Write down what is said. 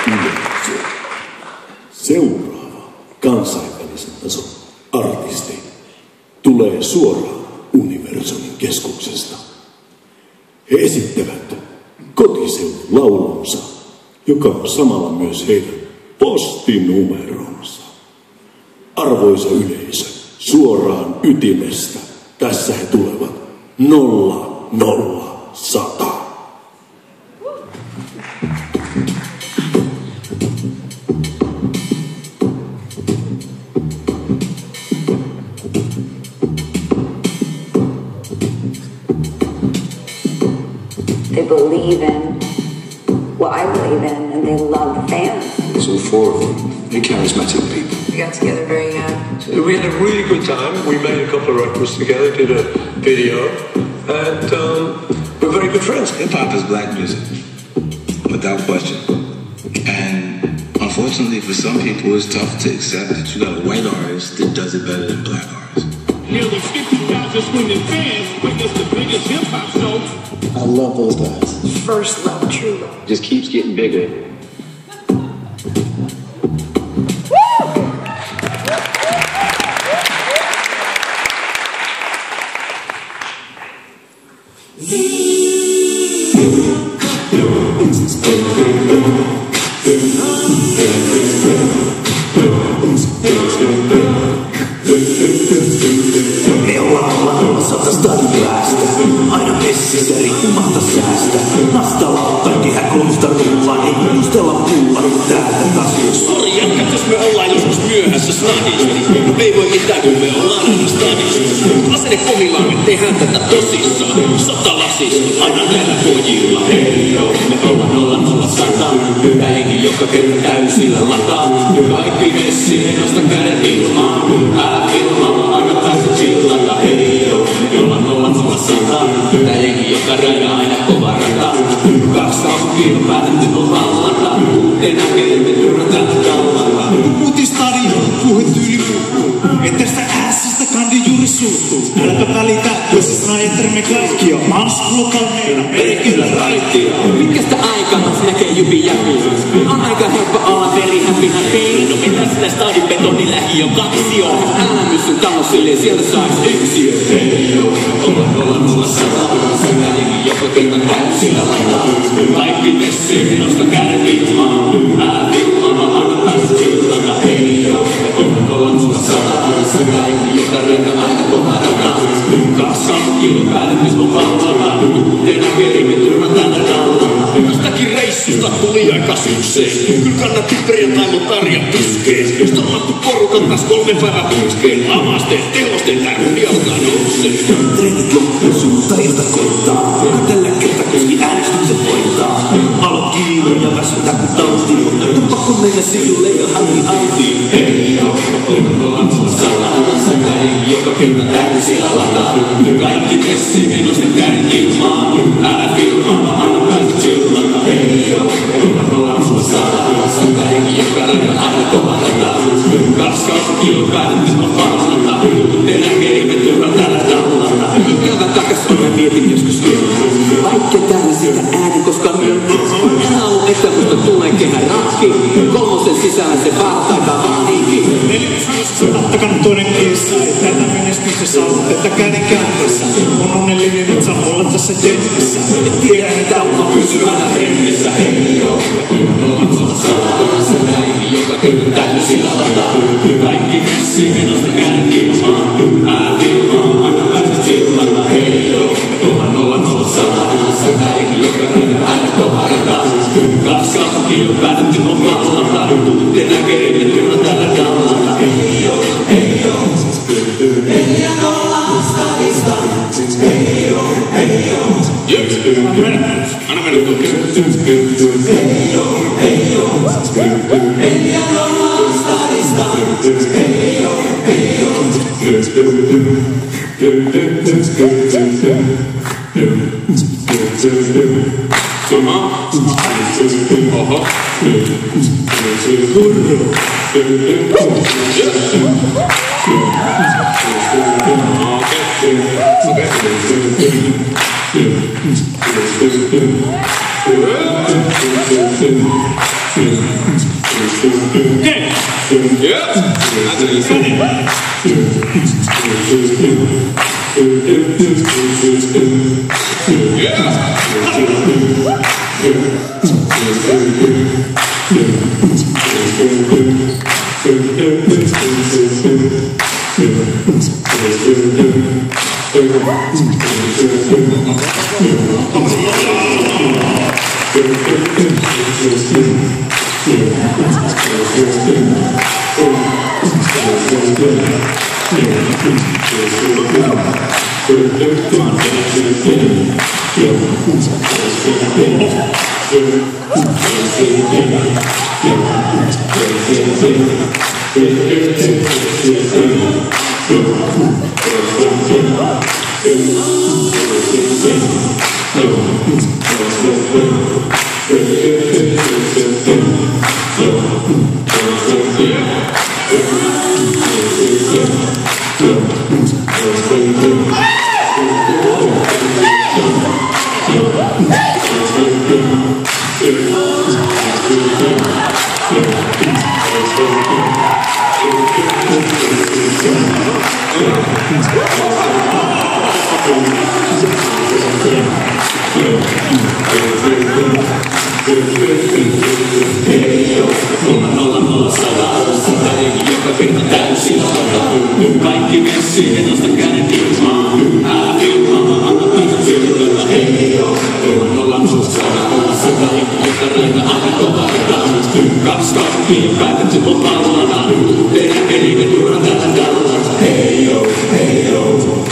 yleisöä. Seuraava kansainvälisen tason artisti tulee suoraan Universumin keskuksesta. He esittävät kotiseudun laulunsa, joka on samalla myös heidän postinumeronsa. Arvoisa yleisö, suoraan ytimestä. Tässä he tulevat 00100. They believe in what I believe in, and they love fans. There's all four of them. They're charismatic people. We got together very young. We had a really good time. We made a couple of records together, did a video, and we're very good friends. Hip-hop is black music, without question. And unfortunately for some people, it's tough to accept that you got a white artist that does it better than black artists. Nearly 50,000 screaming fans witnessed the biggest hip-hop show. I love those guys. First love, true love. Just keeps getting bigger. Me ollaan laulassa stadin päästä, aina messissä riippumatta säästä. Nastalla kaikki häklusta rullaa, ei muistella pulla täältä taskusta. Sori jätkät, jos me ollaan joskus myöhässä snadisti. No ei voi mitään, kun me ollaan aina stadisti. Asenne kohillaan, ettei hän tätä tosissaan. Sotalasista, aina näillä pojilla. Hei joo, me ollaan 00100. Tää henki joka kerta täysillä lataa. Kaikki messiin, nosta kädet ilmaan. Älä filmaa, aina pääse chillata. Hei joo, me ollaan 00100. Tää henki joka rajaa aina kova rata. 2 kaupunkiin päätetty on vallata. Uuteen äkeen me turrataan tallalla. Uutistadion puhet yli muuttuu. Et tästä ääsistä kandi juuri suuttuu. Äläpä välitä, jos sä ajattelemme kaikkia. Manskulokalmeina perkillä raittia. Pitkästä aikaa näkee jupi jäpi. On aika helppo olla very happy. No mitä sinä stadin betoni lähi on kaksio. Älä myssy talo silleen sieltä sais yksiö. Hei joo, ollaan 00100. Sitä jengi joka kerta täysillä lataa. Kaikki messiin, nosta kädet ilmaan. Älä filmaa, aina päästä chillata. Hei joo, ollaan 00100. Sitä jengi joka rajaa aina kova rata. 2 kaupunkiin päätetty on vallata. Uuteen äkeen me turvataan tallalla. Jostakin reissusta tuli aika sykseen. Kyllä kannatti perjantai mun tarja puskeen. Stormattu porukan taas 3 päivän puskeen. Lamasteet, tehosteet, tää rundi alkaa nousee. Treenit loppuu suuntailta koittaa. Tällä kertaa koski äänestyksen voittaa. Alo kiilo ja väsytä kun tauti. Mutta pakko mennä sivulle ja halli autiin. Hei joo, ollaan 00100. Sitä henki joka kerta täysillä lataa. Kaikki messiin, minusta kädet ilmaan. Älä filmaa, anna päästä chillata. Hei joo, ollaan 00100. Sitä henki joka rajaa aina kova rata. 2 kaupunkiin päätetty on vallata. Uuteen äkeen me turvataan tallalla. Ikävä takas on mä mietin joskus vielä. Vaikka täällä sitä ääni, koska niin on. En halua, että musta tulee kehä rakki. 3 sisällä se vaataitaa vaanikin. 4 takana toinen kiissa. Tätä menestyksessä on tätä käden käänteessä. On onnellinen, että saa olla tässä jengissä. Et tiedä, että on pysyy aina hengissä. Hei joo, ollaan 00100. Sitä henki joka kerta täysillä lataa. Kaikki messiin, minusta kädet ilmaan. Älä filmaa, aina päästä chillata. Hei joo, ollaan 00100. Sitä henki joka rajaa aina kova rata. 2 kaupunkiin päätetty on vallata. Uuteen äkeen me turvataan tallalla. Hei joo, hei joo. Ei olla stadista. Hei joo, hei joo. Anna mennä tukeen. Hei joo, hei joo. Ei olla stadista. Hei joo, hei joo. Oho. Okay. Yep. That's what you said. Kaikki messiin, enosta käden ilmaan. Älä ilmaa, anna piirtillä. Hei joo, olla musta olla sitä ihmistä reitä aina kovaita. 2 kappia päätetty on pallana. Tehdään kelimme turhan tällä tällä. Hei joo, hei joo.